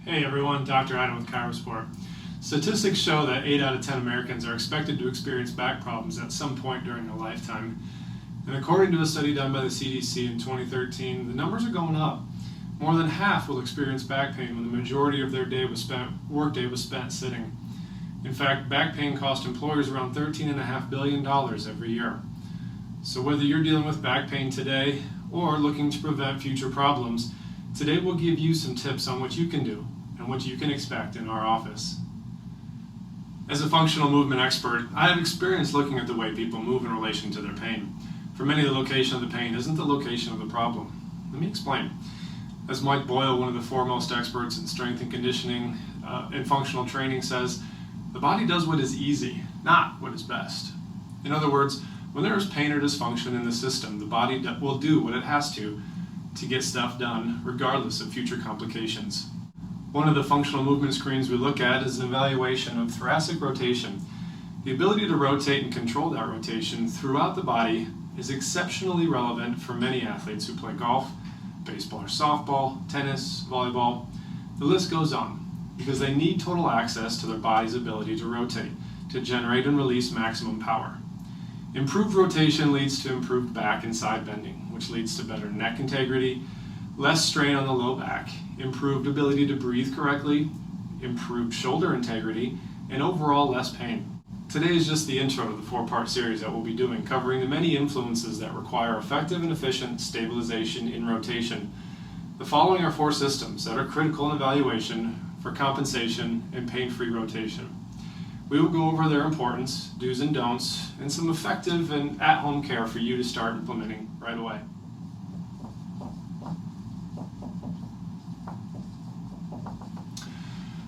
Hey everyone, Dr. Adam with Chirosport. Statistics show that 8 out of 10 Americans are expected to experience back problems at some point during their lifetime. And according to a study done by the CDC in 2013, the numbers are going up. More than half will experience back pain when the majority of their workday was spent sitting. In fact, back pain costs employers around $13.5 billion every year. So whether you're dealing with back pain today or looking to prevent future problems, today we'll give you some tips on what you can do and what you can expect in our office. As a functional movement expert, I have experience looking at the way people move in relation to their pain. For many, the location of the pain isn't the location of the problem. Let me explain. As Mike Boyle, one of the foremost experts in strength and conditioning and functional training, says, the body does what is easy, not what is best. In other words, when there is pain or dysfunction in the system, the body will do what it has to get stuff done, regardless of future complications. One of the functional movement screens we look at is an evaluation of thoracic rotation. The ability to rotate and control that rotation throughout the body is exceptionally relevant for many athletes who play golf, baseball or softball, tennis, volleyball. The list goes on, because they need total access to their body's ability to rotate, to generate and release maximum power. Improved rotation leads to improved back and side bending, which leads to better neck integrity, less strain on the low back, improved ability to breathe correctly, improved shoulder integrity, and overall less pain. Today is just the intro to the 4-part series that we'll be doing, covering the many influences that require effective and efficient stabilization in rotation. The following are 4 systems that are critical in evaluation for compensation and pain-free rotation. We will go over their importance, do's and don'ts, and some effective and at-home care for you to start implementing right away.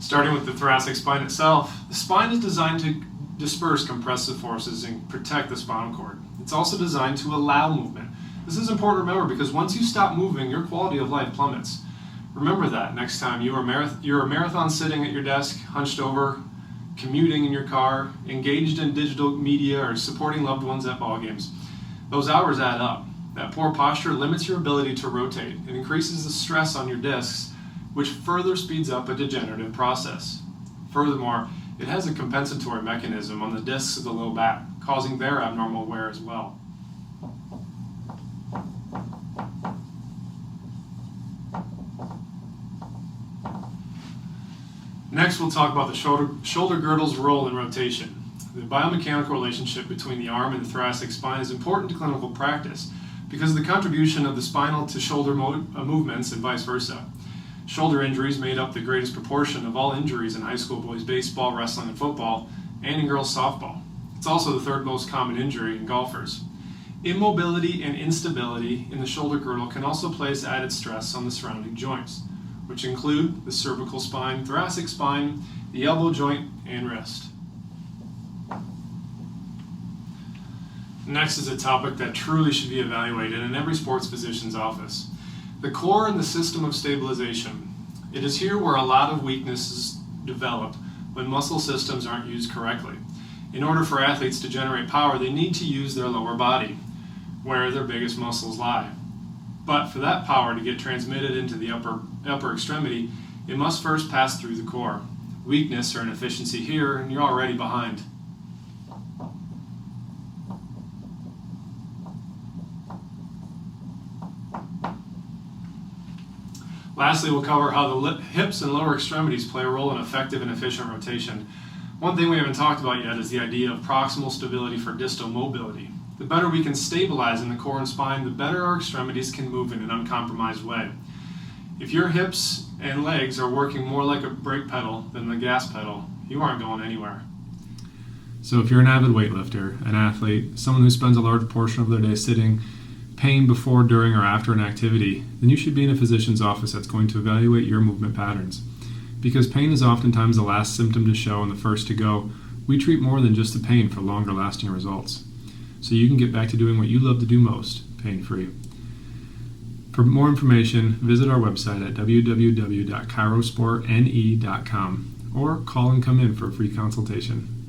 Starting with the thoracic spine itself, the spine is designed to disperse compressive forces and protect the spinal cord. It's also designed to allow movement. This is important to remember because once you stop moving, your quality of life plummets. Remember that next time you're a marathon sitting at your desk, hunched over, commuting in your car, engaged in digital media, or supporting loved ones at ball games. Those hours add up. That poor posture limits your ability to rotate and increases the stress on your discs, which further speeds up a degenerative process. Furthermore, it has a compensatory mechanism on the discs of the low back, causing their abnormal wear as well. Next, we'll talk about the shoulder girdle's role in rotation. The biomechanical relationship between the arm and the thoracic spine is important to clinical practice because of the contribution of the spinal to shoulder movements and vice versa. Shoulder injuries made up the greatest proportion of all injuries in high school boys baseball, wrestling, and football, and in girls softball. It's also the 3rd most common injury in golfers. Immobility and instability in the shoulder girdle can also place added stress on the surrounding joints, which include the cervical spine, thoracic spine, the elbow joint, and wrist. Next is a topic that truly should be evaluated in every sports physician's office: the core and the system of stabilization. It is here where a lot of weaknesses develop when muscle systems aren't used correctly. In order for athletes to generate power, they need to use their lower body, where their biggest muscles lie. But for that power to get transmitted into the upper extremity, it must first pass through the core. Weakness or inefficiency here, and you're already behind. Lastly, we'll cover how the hips and lower extremities play a role in effective and efficient rotation. One thing we haven't talked about yet is the idea of proximal stability for distal mobility. The better we can stabilize in the core and spine, the better our extremities can move in an uncompromised way. If your hips and legs are working more like a brake pedal than the gas pedal, you aren't going anywhere. So if you're an avid weightlifter, an athlete, someone who spends a large portion of their day sitting, pain before, during, or after an activity, then you should be in a physician's office that's going to evaluate your movement patterns. Because pain is oftentimes the last symptom to show and the first to go, we treat more than just the pain for longer lasting results, so you can get back to doing what you love to do most, pain-free. For more information, visit our website at www.chirosportne.com or call and come in for a free consultation.